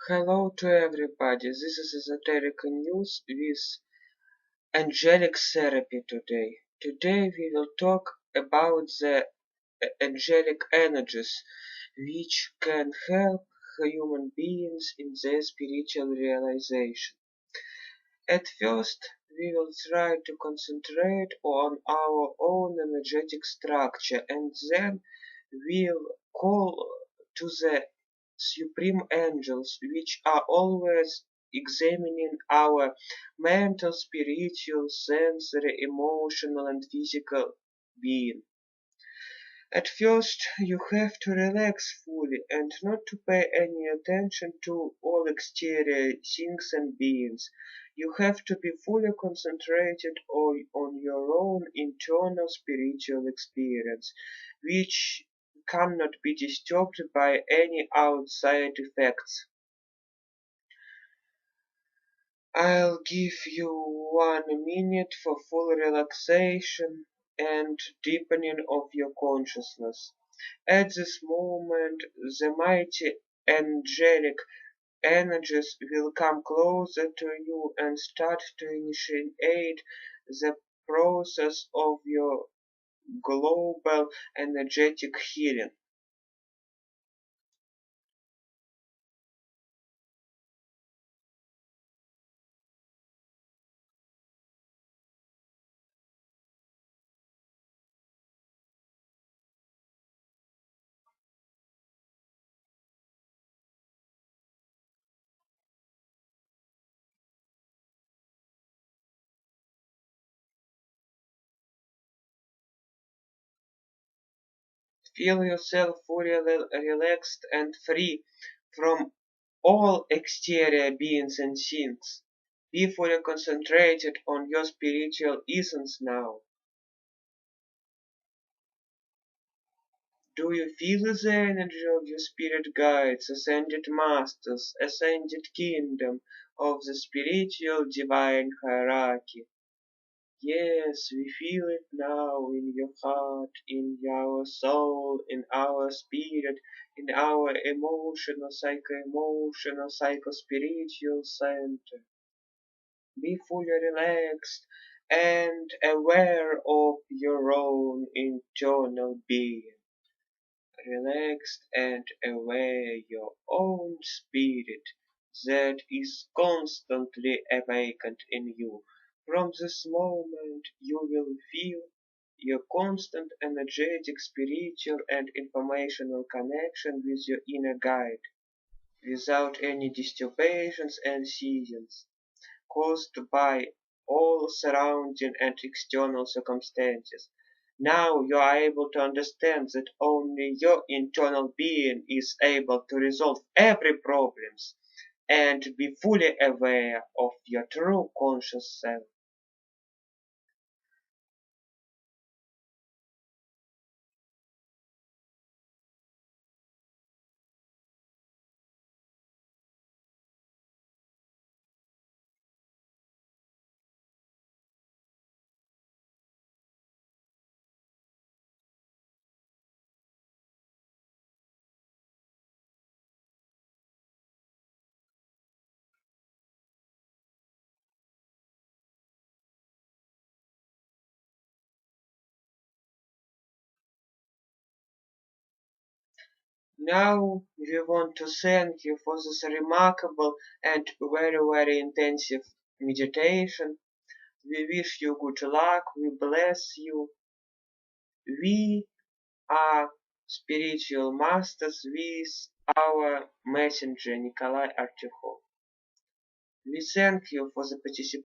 Hello to everybody. This is Esoteric News with Angelic Therapy today. Today we will talk about the angelic energies which can help human beings in their spiritual realization. At first, we will try to concentrate on our own energetic structure and then we'll call to the supreme angels which are always examining our mental, spiritual, sensory, emotional and physical being. At first, you have to relax fully and not to pay any attention to all exterior things and beings. You have to be fully concentrated on your own internal spiritual experience, which cannot be disturbed by any outside effects. I'll give you 1 minute for full relaxation and deepening of your consciousness. At this moment, the mighty angelic energies will come closer to you and start to initiate the process of your global energetic healing. Feel yourself fully relaxed and free from all exterior beings and things. Be fully concentrated on your spiritual essence now. Do you feel the energy of your spirit guides, ascended masters, ascended kingdom of the spiritual divine hierarchy? Yes, we feel it now in your heart, in our soul, in our spirit, in our emotional, psycho-spiritual center. Be fully relaxed and aware of your own internal being. Relaxed and aware your own spirit that is constantly awakened in you. From this moment you will feel your constant energetic, spiritual and informational connection with your inner guide, without any disturbations and seasons caused by all surrounding and external circumstances. Now you are able to understand that only your internal being is able to resolve every problem and be fully aware of your true conscious self. Now we want to thank you for this remarkable and very intensive meditation. We wish you good luck, we bless you. We are spiritual masters with our messenger Nikolai Artyukhov. We thank you for the participation.